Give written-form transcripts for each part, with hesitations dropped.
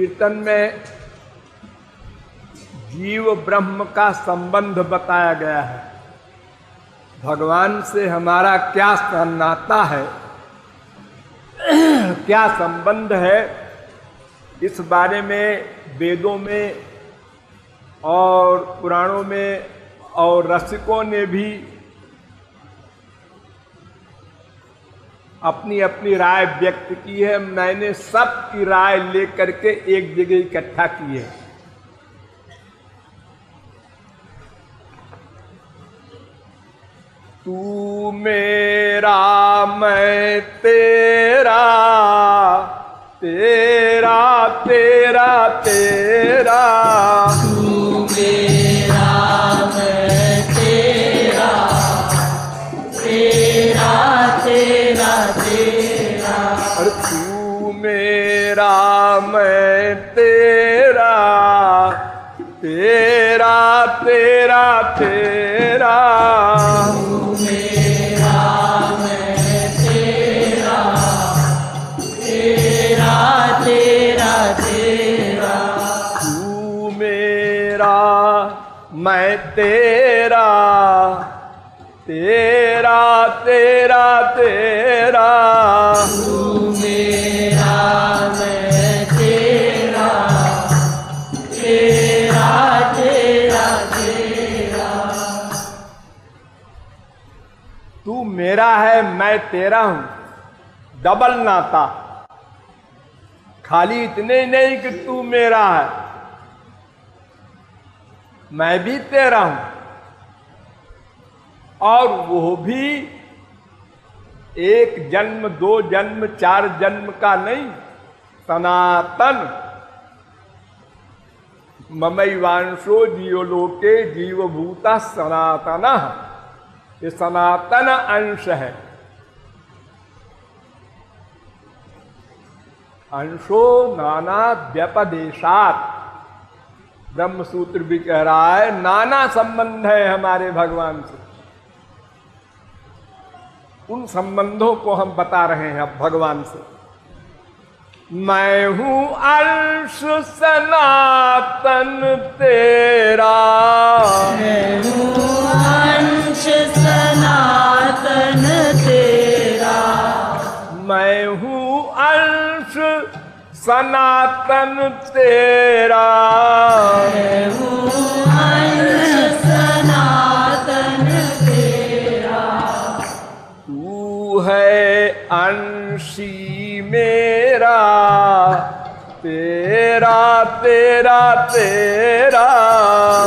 कीर्तन में जीव ब्रह्म का संबंध बताया गया है। भगवान से हमारा क्या नाता है, क्या संबंध है, इस बारे में वेदों में और पुराणों में और रसिकों ने भी अपनी अपनी राय व्यक्त की है। मैंने सबकी राय लेकर के एक जगह इकट्ठा की है। तू मेरा मैं तेरा, तेरा तेरा तेरा, तू मेरा मैं तेरा, तेरा तेरा तेरा, और तू मेरा मैं तेरा, तेरा तेरा तेरा, तू मेरा मैं तेरा, तेरा तेरा तेरा, तू मेरा मैं तेरा, तेरा तेरा तेरा, तू मेरा मैं तेरा, तेरा तेरा तेरा, तू मेरा है मैं तेरा हूं, डबल नाता। खाली इतने नहीं कि तू मेरा है, मैं भी तेरा हूं, और वो भी एक जन्म, दो जन्म, चार जन्म का नहीं, सनातन। ममैवांशो जीवलोके जीवभूता सनातनः, ये सनातन अंश है। अंशो नाना व्यपदेशात, ब्रह्म सूत्र भी कह रहा है नाना संबंध है हमारे भगवान से। उन संबंधों को हम बता रहे हैं अब भगवान से। मैं हूं अंश सनातन तेरा, मैं हूँ अंश सनातन तेरा, मैं हूं अंश सनातन तेरा, मैं हूँ अंश सनातन तेरा, तू है अंशी मेरा, तेरा तेरा तेरा,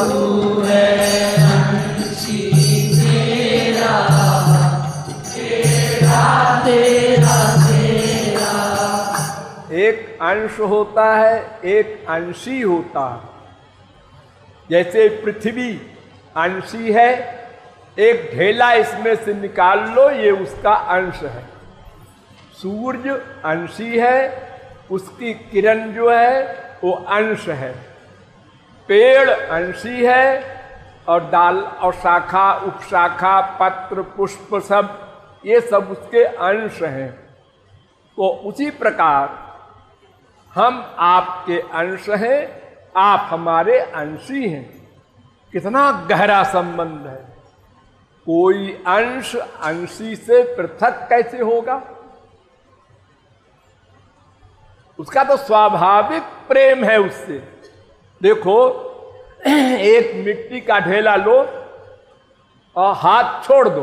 तू है अंशी मेरा, तेरा तेरा तेरा, एक अंश होता है, एक अंशी होता है। जैसे पृथ्वी अंशी है, एक ढेला इसमें से निकाल लो, ये उसका अंश है। सूरज अंशी है, उसकी किरण जो है वो अंश है। पेड़ अंशी है, और डाल और शाखा, उपशाखा, पत्र, पुष्प सब, ये सब उसके अंश हैं। तो उसी प्रकार हम आपके अंश हैं, आप हमारे अंशी हैं। कितना गहरा संबंध है। कोई अंश अंशी से पृथक कैसे होगा? उसका तो स्वाभाविक प्रेम है उससे। देखो, एक मिट्टी का ढेला लो और हाथ छोड़ दो,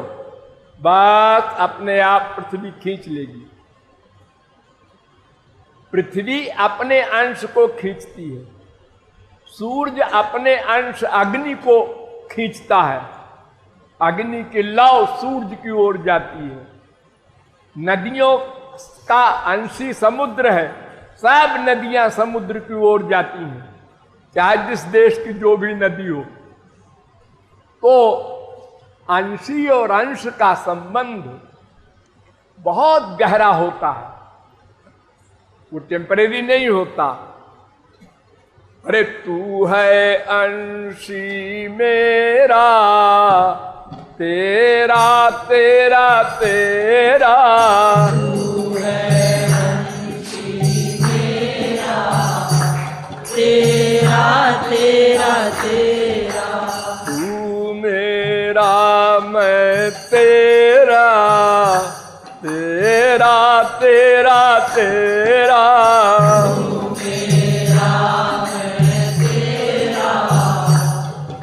बस अपने आप पृथ्वी खींच लेगी। पृथ्वी अपने अंश को खींचती है, सूर्य अपने अंश अग्नि को खींचता है, अग्नि की लौ सूर्य की ओर जाती है। नदियों का अंशी समुद्र है, सब नदियां समुद्र की ओर जाती हैं, चाहे जिस देश की जो भी नदी हो। तो अंशी और अंश का संबंध बहुत गहरा होता है, वो टेम्परेरी नहीं होता। अरे तू है अंशी मेरा, तेरा तेरा तेरा, तू है अंशी मेरा, मेरा मैं तेरा, तेरा तेरा तेरा, मेरा मैं तेरा,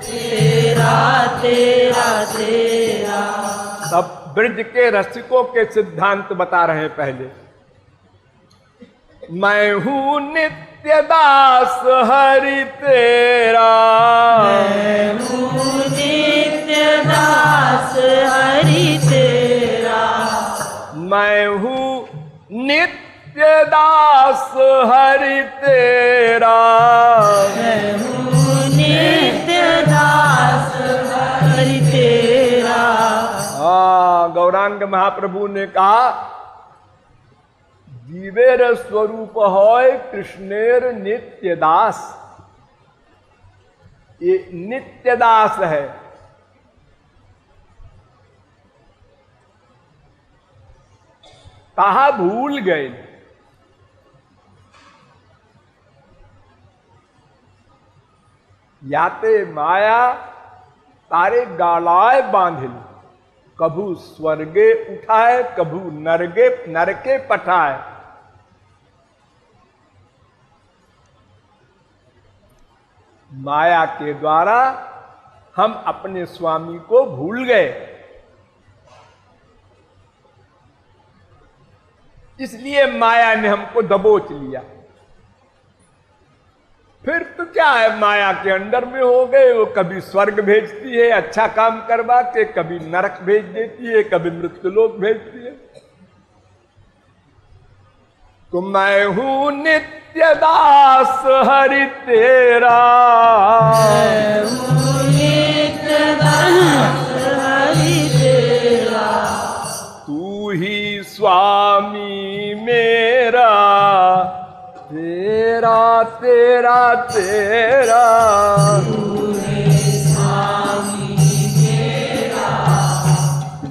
तेरा तेरा तेरा। तब ब्रज के रसिकों के सिद्धांत बता रहे हैं पहले। मैं हूं नित्य दास हरि तेरा, मैं हूँ नित्य दास हरि तेरा, मैं हूं नित्य दास हरि तेरा, मैं हूँ नित्य दास हरि तेरा। गौरांग महाप्रभु ने कहा जीवेर स्वरूप होय कृष्णेर नित्य दास। ये नित्य दास है। कहा भूल गए, याते माया तारे गालाय बांधिल, कभू स्वर्गे उठाए कभू नरके पठाए। माया के द्वारा हम अपने स्वामी को भूल गए, इसलिए माया ने हमको दबोच लिया। फिर तो क्या है, माया के अंडर में हो गए। वो कभी स्वर्ग भेजती है अच्छा काम करवा के, कभी नरक भेज देती है, कभी मृत्युलोक भेजती है। तो मैं हूं नित्य दास हरि तेरा, मैं हूँ नित्य दास हरि तेरा, तू ही स्वामी मेरा, तेरा तेरा तेरा, स्वामी मेरा,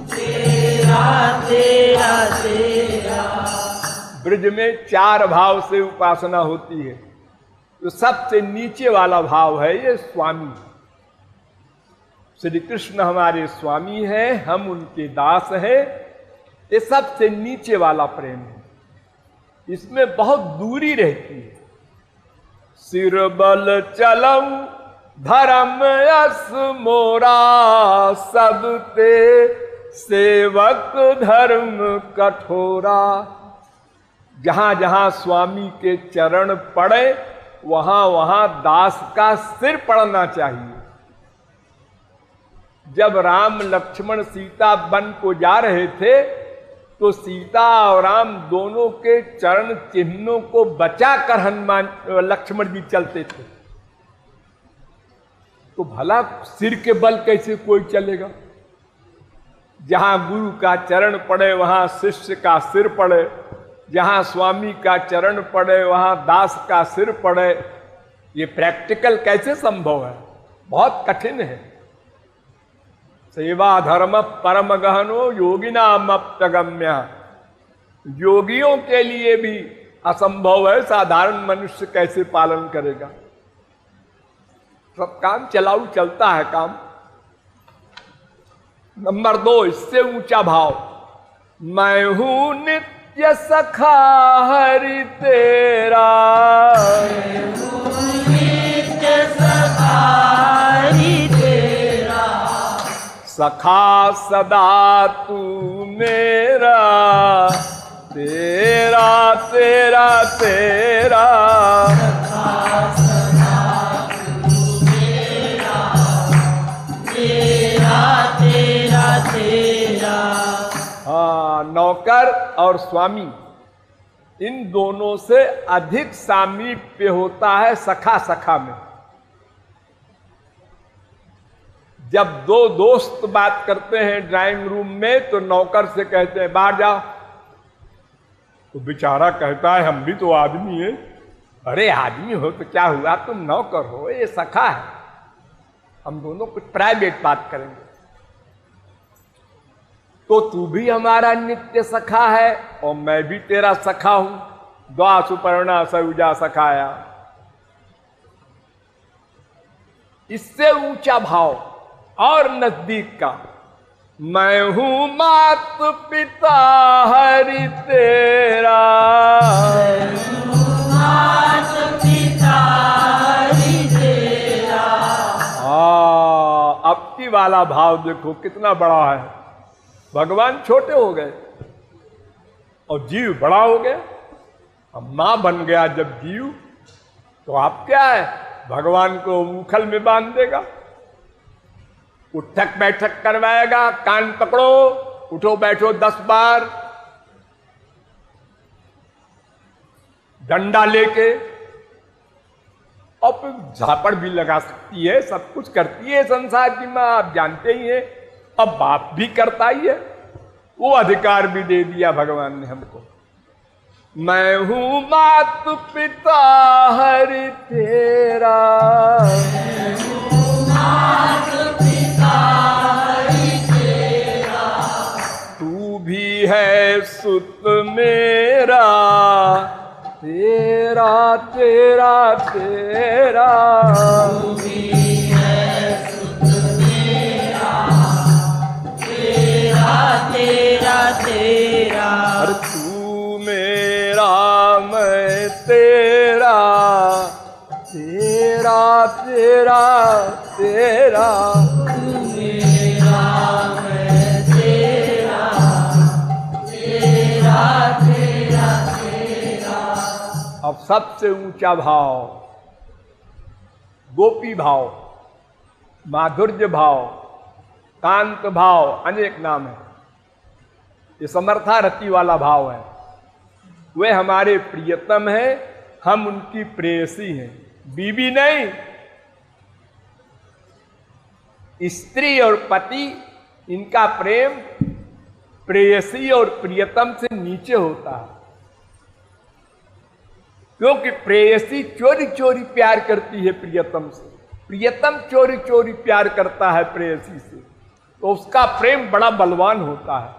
तेरा तेरा तेरा। ब्रज में 4 भाव से उपासना होती है। तो सबसे नीचे वाला भाव है ये स्वामी। श्री कृष्ण हमारे स्वामी हैं, हम उनके दास हैं। ये सबसे नीचे वाला प्रेम है। इसमें बहुत दूरी रहती है। सिर बल चलम धर्म यस मोरा, सब ते सेवक धर्म कठोरा। जहां जहां स्वामी के चरण पड़े वहां वहां दास का सिर पड़ना चाहिए। जब राम लक्ष्मण सीता वन को जा रहे थे तो सीता और राम दोनों के चरण चिन्हों को बचाकर हनुमान लक्ष्मण जी चलते थे। तो भला सिर के बल कैसे कोई चलेगा? जहां गुरु का चरण पड़े वहां शिष्य का सिर पड़े, जहां स्वामी का चरण पड़े वहां दास का सिर पड़े। ये प्रैक्टिकल कैसे संभव है? बहुत कठिन है। सेवा धर्म परम गहनो योगिनाम अप्यगम्य। योगियों के लिए भी असंभव है, साधारण मनुष्य कैसे पालन करेगा? सब काम चलाऊ चलता है काम। नंबर 2, इससे ऊंचा भाव, मैं हूं नित्य सखा हरि तेरा, नित्य सखा हरि तेरा, सखा सदा तू मेरा, तेरा तेरा तेरा, सखा सदा तू मेरा, तेरा तेरा तेरा। हाँ, नौकर और स्वामी इन दोनों से अधिक सामीप्य होता है सखा सखा में। जब 2 दोस्त बात करते हैं ड्राइंग रूम में तो नौकर से कहते हैं बाहर जाओ, तो बेचारा कहता है हम भी तो आदमी हैं। अरे आदमी हो तो क्या हुआ, तुम नौकर हो, ये सखा है, हम दोनों कुछ प्राइवेट बात करेंगे। तो तू भी हमारा नित्य सखा है और मैं भी तेरा सखा हूं। द्वा सुपर्णा सयुजा सखाया। इससे ऊंचा भाव और नजदीक का, मैं हूं मात पिता हरि तेरा, मात पिता हरि तेरा। अब की वाला भाव देखो कितना बड़ा है। भगवान छोटे हो गए और जीव बड़ा हो गया। अब मां बन गया जब जीव, तो आप क्या है, भगवान को उखल में बांध देगा, उठक बैठक करवाएगा, कान पकड़ो, उठो बैठो 10 बार, डंडा लेके, और फिर झापड़ भी लगा सकती है, सब कुछ करती है संसार की मां, आप जानते ही हैं। अब बाप भी करता ही है, वो अधिकार भी दे दिया भगवान ने हमको। मैं हूं मात पिता हरि तेरा, मात पिता हरि तेरा। तू भी है सुत मेरा, तेरा तेरा तेरा, तू भी है सुत मेरा, तेरा तेरा तेरा। और तू मेरा मैं तेरा, तेरा तेरा तेरा, तू मेरा मैं तेरा, तेरा तेरा तेरा। अब सबसे ऊंचा भाव गोपी भाव, माधुर्य भाव, कांत भाव, अनेक नाम है। ये समर्था रति वाला भाव है। वे हमारे प्रियतम हैं, हम उनकी प्रेयसी हैं, बीवी नहीं। स्त्री और पति, इनका प्रेम प्रेयसी और प्रियतम से नीचे होता है, क्योंकि प्रेयसी चोरी चोरी प्यार करती है प्रियतम से, प्रियतम चोरी चोरी प्यार करता है प्रेयसी से, तो उसका प्रेम बड़ा बलवान होता है।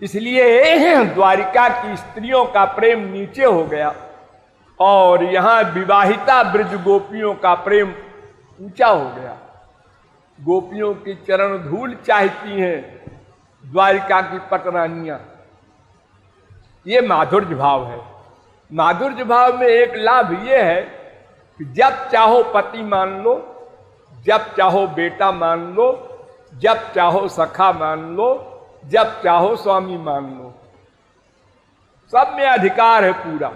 इसलिए द्वारिका की स्त्रियों का प्रेम नीचे हो गया और यहां विवाहिता ब्रज गोपियों का प्रेम ऊंचा हो गया। गोपियों की चरण धूल चाहती हैं द्वारिका की पटरानियां। ये माधुर्य भाव है। माधुर्य भाव में एक लाभ ये है कि जब चाहो पति मान लो, जब चाहो बेटा मान लो, जब चाहो सखा मान लो, जब चाहो स्वामी मान लो, सब में अधिकार है पूरा।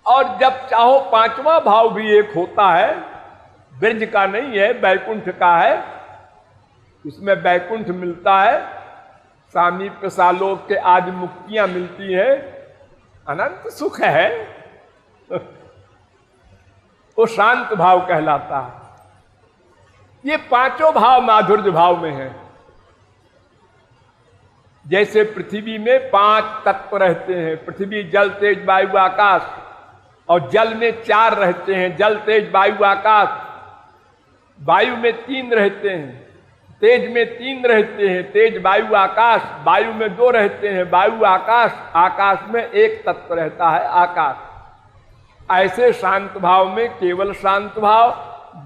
और जब चाहो पांचवा भाव भी एक होता है, ब्रज का नहीं है, बैकुंठ का है। उसमें बैकुंठ मिलता है, सामीप्य सालोक के आदि मुक्तियां मिलती हैं, अनंत सुख है। वो शांत भाव कहलाता है। ये पांचों भाव माधुर्य भाव में है। जैसे पृथ्वी में 5 तत्व रहते हैं, पृथ्वी जल तेज वायु आकाश, और जल में 4 रहते हैं, जल तेज वायु आकाश। वायु में 3 रहते हैं, तेज में 3 रहते हैं, तेज वायु आकाश। वायु में 2 रहते हैं, वायु आकाश। आकाश में 1 तत्व रहता है, आकाश। ऐसे शांत भाव में केवल शांत भाव,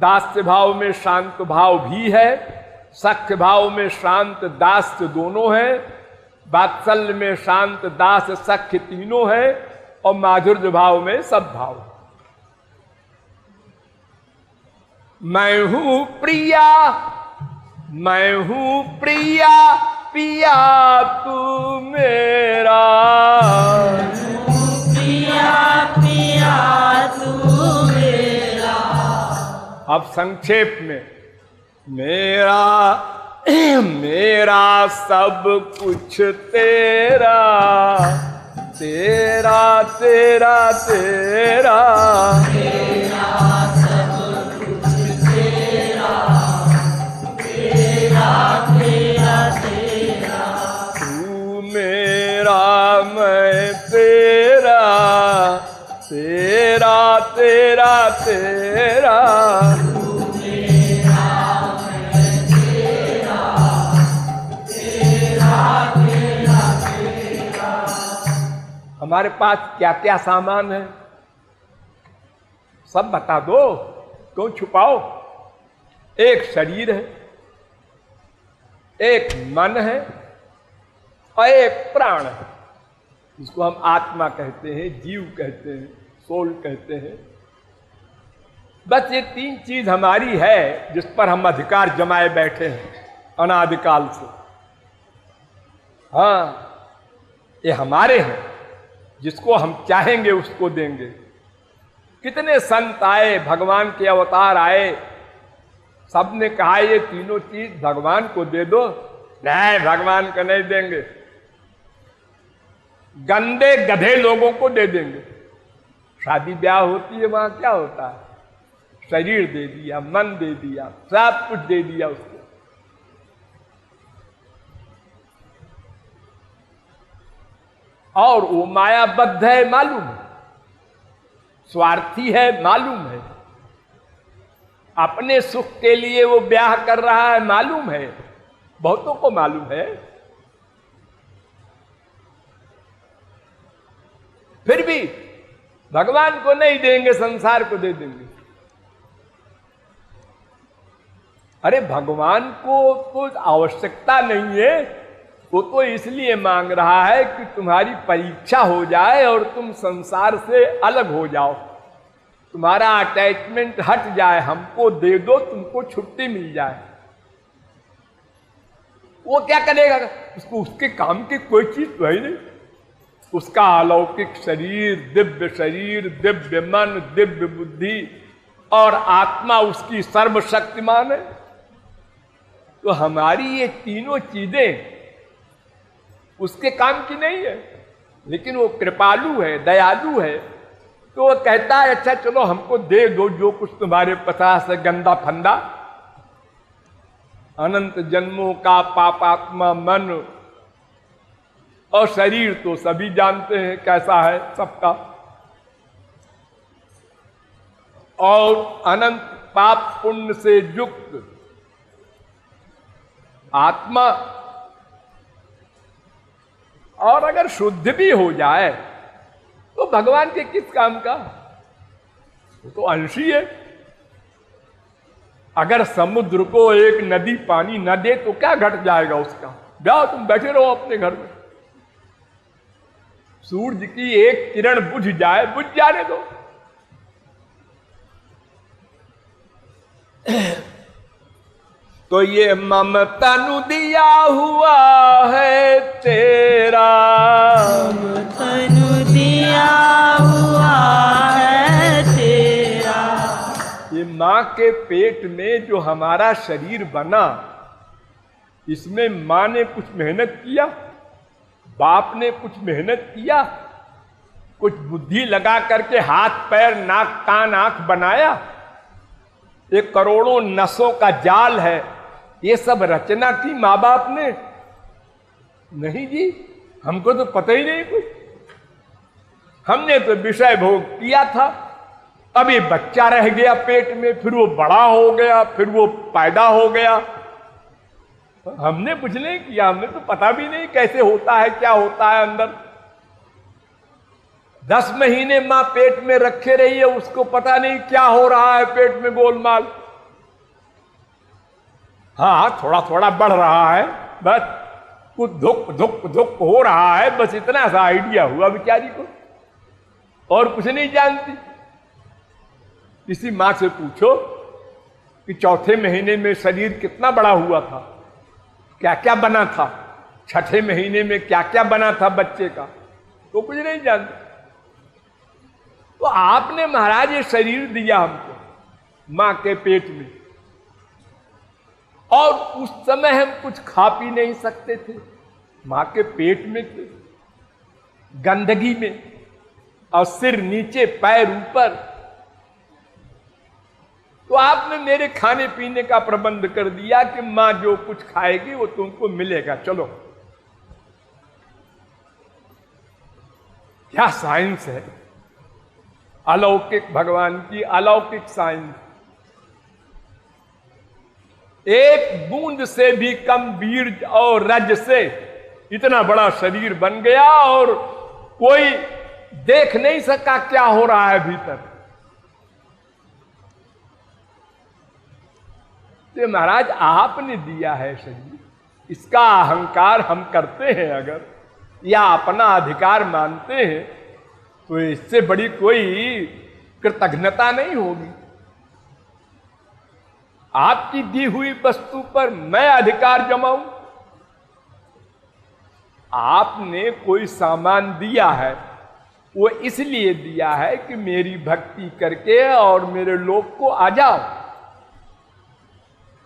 दास्य भाव में शांत भाव भी है, सख्य भाव में शांत दास्य दोनों हैं, वात्सल्य में शांत दास सख्य तीनों हैं, और माधुर्य भाव में सब भाव। मैं हूं प्रिया, मैं हूं प्रिया, पिया तू मेरा। पिया पिया तू मेरा। अब संक्षेप में, मेरा मेरा सब कुछ तेरा, तेरा तेरा तेरा, तेरा सब कुछ तेरा, तेरा तेरा तेरा। तू मेरा मैं तेरा, तेरा तेरा तेरा, हमारे पास क्या क्या सामान है सब बता दो। क्यों छुपाओ? एक शरीर है, एक मन है और एक प्राण है, जिसको हम आत्मा कहते हैं, जीव कहते हैं, सोल कहते हैं। बस ये तीन चीज हमारी है जिस पर हम अधिकार जमाए बैठे हैं अनादिकाल से। हाँ, ये हमारे हैं, जिसको हम चाहेंगे उसको देंगे। कितने संत आए, भगवान के अवतार आए, सबने कहा ये तीनों चीज भगवान को दे दो। नहीं, भगवान को नहीं देंगे, गंदे गधे लोगों को दे देंगे। शादी ब्याह होती है, वहां क्या होता है? शरीर दे दिया, मन दे दिया, सब कुछ दे दिया उसको। और वो मायाबद्ध है मालूम है, स्वार्थी है मालूम है, अपने सुख के लिए वो ब्याह कर रहा है मालूम है, बहुतों को मालूम है। फिर भी भगवान को नहीं देंगे, संसार को दे देंगे। अरे भगवान को तो आवश्यकता नहीं है, वो तो इसलिए मांग रहा है कि तुम्हारी परीक्षा हो जाए और तुम संसार से अलग हो जाओ, तुम्हारा अटैचमेंट हट जाए, हमको दे दो, तुमको छुट्टी मिल जाए। वो क्या करेगा? उसको उसके काम की कोई चीज तो है नहीं। उसका अलौकिक शरीर, दिव्य मन, दिव्य बुद्धि और आत्मा उसकी सर्वशक्तिमान है। तो हमारी ये तीनों चीजें उसके काम की नहीं है, लेकिन वो कृपालु है, दयालु है। तो वो कहता है अच्छा चलो हमको दे दो जो कुछ तुम्हारे पास है, गंदा फंदा, अनंत जन्मों का पापात्मा मन और शरीर तो सभी जानते हैं कैसा है सबका, और अनंत पाप पुण्य से युक्त आत्मा। और अगर शुद्ध भी हो जाए तो भगवान के किस काम का? वो तो अंशी है। अगर समुद्र को एक नदी पानी न दे तो क्या घट जाएगा उसका? जाओ तुम बैठे रहो अपने घर में, सूरज की एक किरण बुझ जाए, बुझ जाने दो। तो ये मम तनु दिया हुआ है तेरा, मम तनु दिया हुआ है तेरा। ये माँ के पेट में जो हमारा शरीर बना, इसमें माँ ने कुछ मेहनत किया, बाप ने कुछ मेहनत किया, कुछ बुद्धि लगा करके हाथ पैर नाक कान आंख बनाया? एक करोड़ों नसों का जाल है, ये सब रचना की माँ बाप ने? नहीं जी, हमको तो पता ही नहीं कुछ। हमने तो विषय भोग किया था, अभी बच्चा रह गया पेट में, फिर वो बड़ा हो गया, फिर वो पैदा हो गया। हमने कुछ नहीं किया, हमें तो पता भी नहीं कैसे होता है, क्या होता है अंदर। 10 महीने मां पेट में रखे रही है, उसको पता नहीं क्या हो रहा है पेट में गोलमाल। हाँ, थोड़ा थोड़ा बढ़ रहा है, बस कुछ धुक धुक धुक हो रहा है, बस इतना सा आइडिया हुआ बेचारी को, और कुछ नहीं जानती। किसी मां से पूछो कि चौथे महीने में शरीर कितना बड़ा हुआ था, क्या क्या बना था, छठे महीने में क्या क्या बना था बच्चे का, तो कुछ नहीं जानते। तो आपने महाराज ये शरीर दिया हमको मां के पेट में, और उस समय हम कुछ खा पी नहीं सकते थे, मां के पेट में थे, गंदगी में, और सिर नीचे पैर ऊपर। तो आपने मेरे खाने पीने का प्रबंध कर दिया कि मां जो कुछ खाएगी वो तुमको मिलेगा, चलो। क्या साइंस है, अलौकिक, भगवान की अलौकिक साइंस। एक बूंद से भी कम बीज और रज से इतना बड़ा शरीर बन गया, और कोई देख नहीं सका क्या हो रहा है भीतर। तो महाराज आपने दिया है शरीर, इसका अहंकार हम करते हैं अगर, या अपना अधिकार मानते हैं, तो इससे बड़ी कोई कृतज्ञता नहीं होगी। आपकी दी हुई वस्तु पर मैं अधिकार जमाऊं? आपने कोई सामान दिया है, वो इसलिए दिया है कि मेरी भक्ति करके और मेरे लोक को आ जाओ।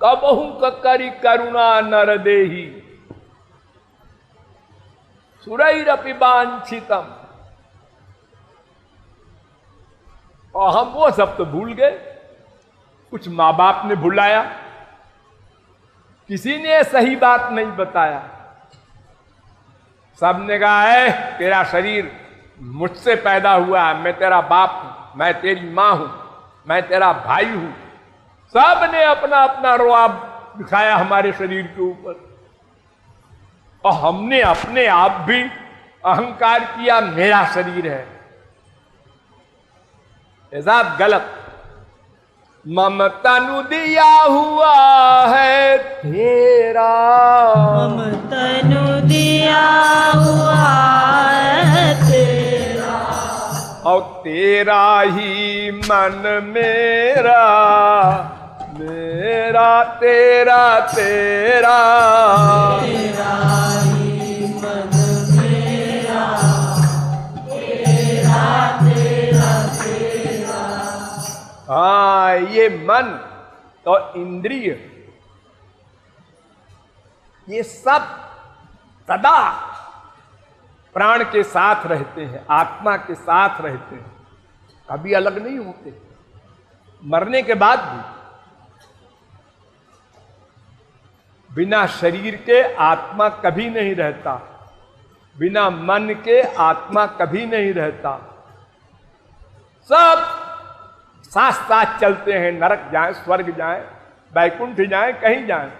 कबहू करी करुणा नर देही सुरैरपि वांछितम। और हम वो सब तो भूल गए, कुछ माँ बाप ने भुलाया, किसी ने सही बात नहीं बताया, सबने कहा है तेरा शरीर मुझसे पैदा हुआ है, मैं तेरा बाप हूं, मैं तेरी माँ हूं, मैं तेरा भाई हूं। सबने अपना अपना रुआब दिखाया हमारे शरीर के ऊपर, और हमने अपने आप भी अहंकार किया मेरा शरीर है। ऐसा गलत। मम तनु दिया हुआ है तेरा, मम तनु दिया हुआ है तेरा, और तेरा ही मन मेरा, मेरा तेरा तेरा, तेरा ही मन मेरा, तेरा तेरा तेरा। हाँ, ये मन और इंद्रिय ये सब सदा प्राण के साथ रहते हैं, आत्मा के साथ रहते हैं, कभी अलग नहीं होते। मरने के बाद भी बिना शरीर के आत्मा कभी नहीं रहता, बिना मन के आत्मा कभी नहीं रहता। सब साथ साथ चलते हैं, नरक जाए, स्वर्ग जाए, वैकुंठ जाए, कहीं जाए।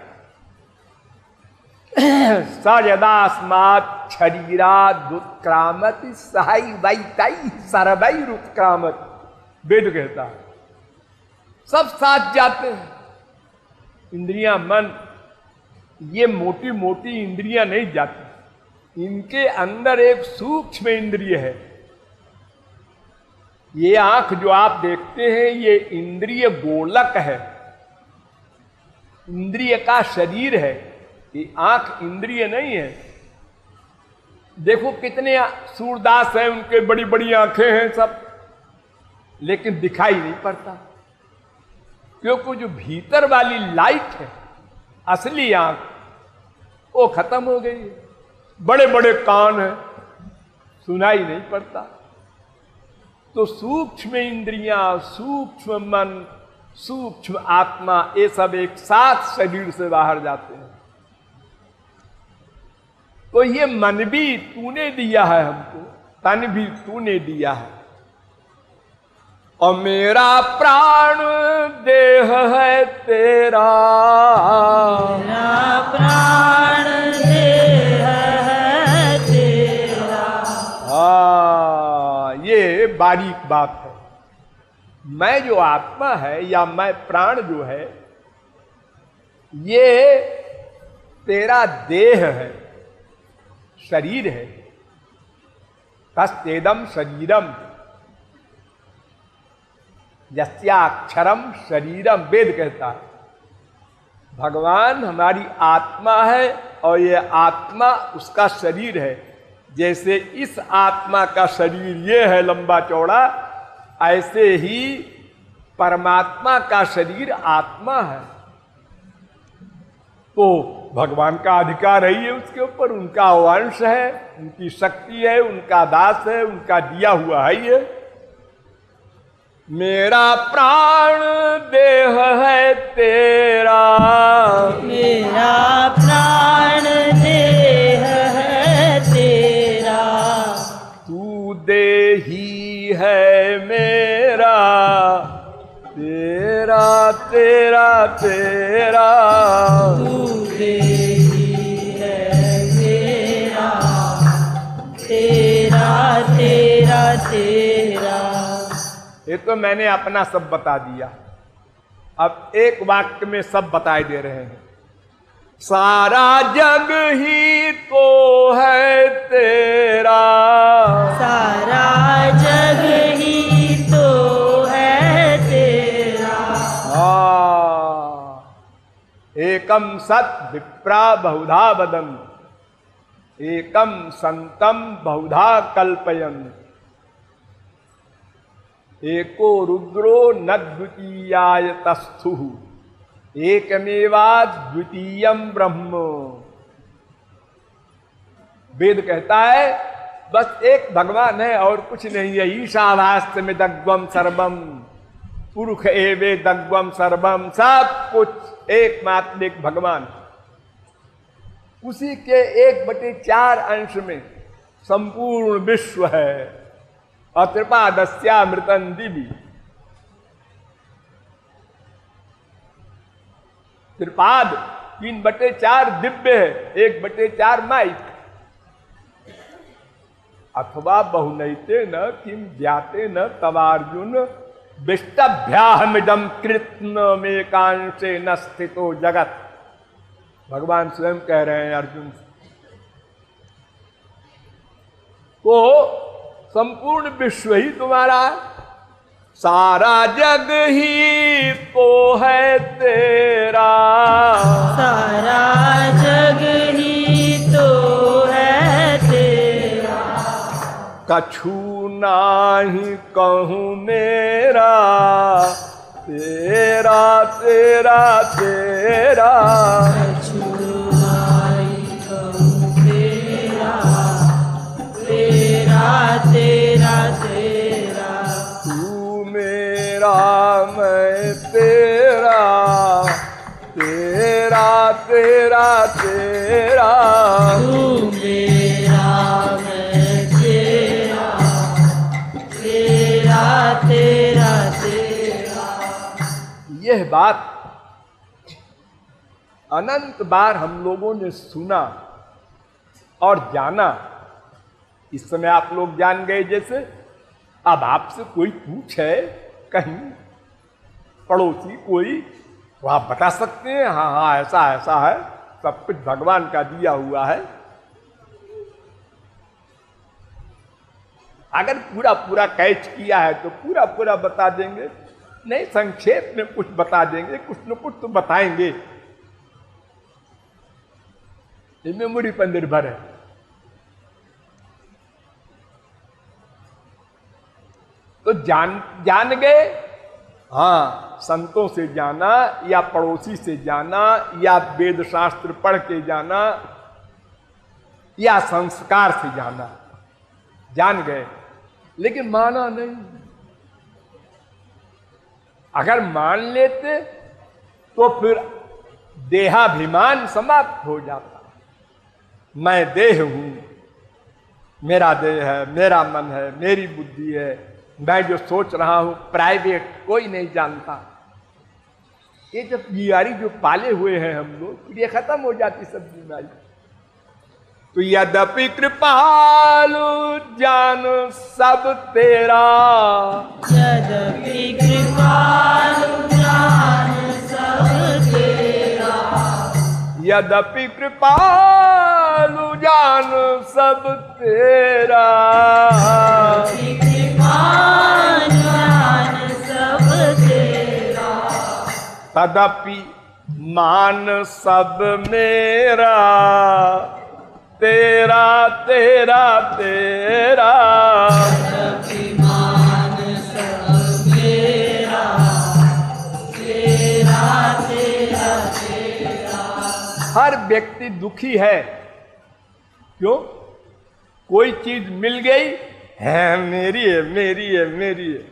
सयदास्मात् शरीराद् उत्क्रामति सहाई वैताई सर्वैर उत्क्रामति, वेद कहता है। सब साथ जाते हैं। इंद्रियां, मन, ये मोटी मोटी इंद्रियां नहीं जाती, इनके अंदर एक सूक्ष्म इंद्रिय है। ये आंख जो आप देखते हैं ये इंद्रिय गोलक है, इंद्रिय का शरीर है। ये आंख इंद्रिय नहीं है। देखो कितने सूरदास हैं, उनके बड़ी बड़ी आंखें हैं सब, लेकिन दिखाई नहीं पड़ता, क्योंकि जो भीतर वाली लाइट है, असली आंख, वो खत्म हो गई है। बड़े बड़े कान हैं, सुनाई नहीं पड़ता। तो सूक्ष्म इंद्रियां, सूक्ष्म मन, सूक्ष्म आत्मा, ये सब एक साथ शरीर से बाहर जाते हैं। तो ये मन भी तूने दिया है हमको, तन भी तूने दिया है, और मेरा प्राण देह है तेरा, मेरा प्राण देह है तेरा। ये बारीक बात है। मैं जो आत्मा है या मैं प्राण जो है, ये तेरा देह है, शरीर है। तस्तेदम शरीरम यस्याक्षरम शरीरम, वेद कहता है। भगवान हमारी आत्मा है और ये आत्मा उसका शरीर है। जैसे इस आत्मा का शरीर ये है लंबा चौड़ा, ऐसे ही परमात्मा का शरीर आत्मा है। तो भगवान का अधिकार है ये उसके ऊपर, उनका वंश है, उनकी शक्ति है, उनका दास है, उनका दिया हुआ है ये। मेरा प्राण देह है तेरा, मेरा प्राण देह है तेरा, तू देही है मेरा, तेरा तेरा तेरा, तू देही है मेरा, तेरा तेरा तेरा। ये तो मैंने अपना सब बता दिया। अब एक वाक्य में सब बताए दे रहे हैं। सारा जग ही तो है तेरा, सारा जग ही तो है तेरा। एकम सत विप्रा बहुधा वदन्, एकम संतम बहुधा कल्पयन्, एको रुद्रो न द्वितीयाय तस्थुः, एकमेवा द्वितीयम ब्रह्म। वेद कहता है बस एक भगवान है और कुछ नहीं है। ईशावास्यमिदग्वम सर्वम, पुरुष एवेदग्वम सर्वम, सब कुछ एकमात्र एक भगवान। उसी के 1/4 अंश में संपूर्ण विश्व है। अत्रिपादस्यामृतं दिवि, त्रिपाद 3/4 दिव्य है, 1/4 माइक। अथवा बहुनैते न किम ज्ञाते न तवार्जुन, विष्टभ्याहमिदं कृत्स्नमेकांशे न स्थितो जगत। भगवान स्वयं कह रहे हैं अर्जुन को, संपूर्ण विश्व ही तुम्हारा, सारा जग ही तो है तेरा, सारा जग ही तो है तेरा। कछु नाही कहूँ मेरा, तेरा तेरा तेरा। कछु नाही कहूँ तेरा, तेरा तेरा तेरा। तू मेरा मैं तेरा, तेरा तेरा तेरा। तू मेरा मैं तेरा, तेरा तेरा तेरा। यह बात अनंत बार हम लोगों ने सुना और जाना। इस समय आप लोग जान गए। जैसे अब आपसे कोई पूछे कहीं, पड़ोसी कोई, तो आप बता सकते हैं हाँ हाँ ऐसा ऐसा है, सब कुछ भगवान का दिया हुआ है। अगर पूरा पूरा कैच किया है तो पूरा पूरा बता देंगे, नहीं संक्षेप में कुछ बता देंगे, कुछ न कुछ तो बताएंगे। ये मेमोरी पर निर्भर है। तो जान गए, हाँ संतों से जाना या पड़ोसी से जाना या वेद शास्त्र पढ़ के जाना या संस्कार से जाना, जान गए लेकिन माना नहीं। अगर मान लेते तो फिर देहाभिमान समाप्त हो जाता। मैं देह हूं, मेरा देह है, मेरा मन है, मेरी बुद्धि है, मैं जो सोच रहा हूं प्राइवेट, कोई नहीं जानता। ये जब बीमारी जो पाले हुए हैं हम लोग, ये खत्म हो जाती सब बीमारी। तो यद्यपि कृपालु जान सब तेरा, यद्यपि कृपालु जान सब तेरा, यद्यपि कृपालु जान सब तेरा, कृपालु जान सब तेरा, तदपि मान सब मेरा, तेरा तेरा तेरा। अभिमान सब मेरा, तेरा तेरा तेरा। हर व्यक्ति दुखी है। क्यों? कोई चीज मिल गई है, मेरी है मेरी है मेरी है,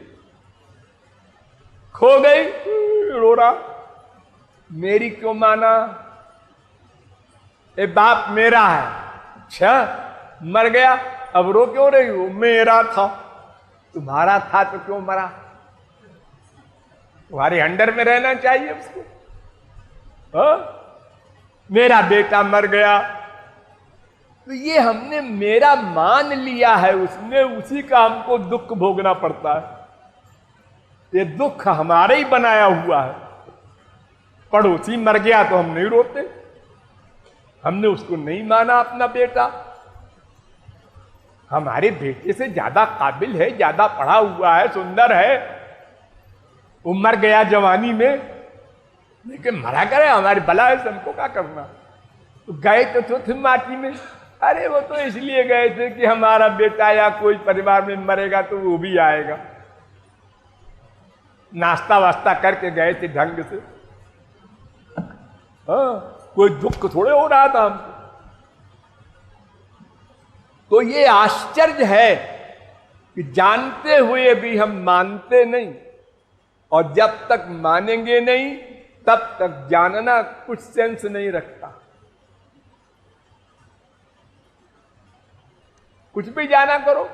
खो गई रो रहा, मेरी क्यों माना? ए बाप मेरा है, अच्छा मर गया अब रो क्यों रही हो? मेरा था। तुम्हारा था तो क्यों मरा? तुम्हारे अंडर में रहना चाहिए उसको। मेरा बेटा मर गया, तो ये हमने मेरा मान लिया है, उसने उसी का हमको दुख भोगना पड़ता है। ये दुख हमारे ही बनाया हुआ है। पड़ोसी मर गया तो हम नहीं रोते, हमने उसको नहीं माना अपना बेटा। हमारे बेटे से ज्यादा काबिल है, ज्यादा पढ़ा हुआ है, सुंदर है, वो मर गया जवानी में, लेकिन मरा करे, हमारी बला है, हमको क्या करना। तो गए तो थे माटी में। अरे वो तो इसलिए गए थे कि हमारा बेटा या कोई परिवार में मरेगा तो वो भी आएगा। नाश्ता वास्ता करके गए थे ढंग से। हाँ, कोई दुख थोड़े हो रहा था हमको। तो ये आश्चर्य है कि जानते हुए भी हम मानते नहीं, और जब तक मानेंगे नहीं तब तक जानना कुछ सेंस नहीं रखता। कुछ भी जाना करो।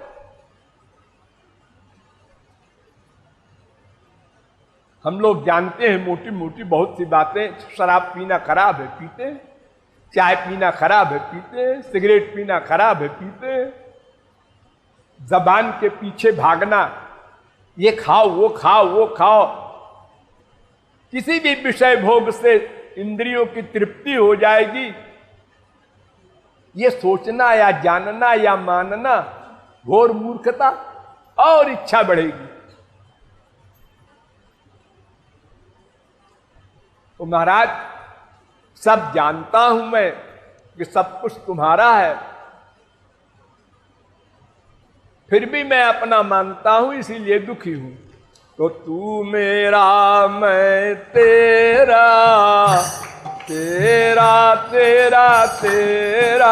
हम लोग जानते हैं मोटी मोटी बहुत सी बातें। शराब पीना खराब है, पीते हैं। चाय पीना खराब है, पीते हैं। सिगरेट पीना खराब है, पीते हैं। जबान के पीछे भागना, ये खाओ वो खाओ वो खाओ, किसी भी विषय भोग से इंद्रियों की तृप्ति हो जाएगी, ये सोचना या जानना या मानना घोर मूर्खता, और इच्छा बढ़ेगी। तो महाराज, सब जानता हूं मैं कि सब कुछ तुम्हारा है, फिर भी मैं अपना मानता हूं, इसीलिए दुखी हूं। तो तू मेरा मैं तेरा, तेरा तेरा तेरा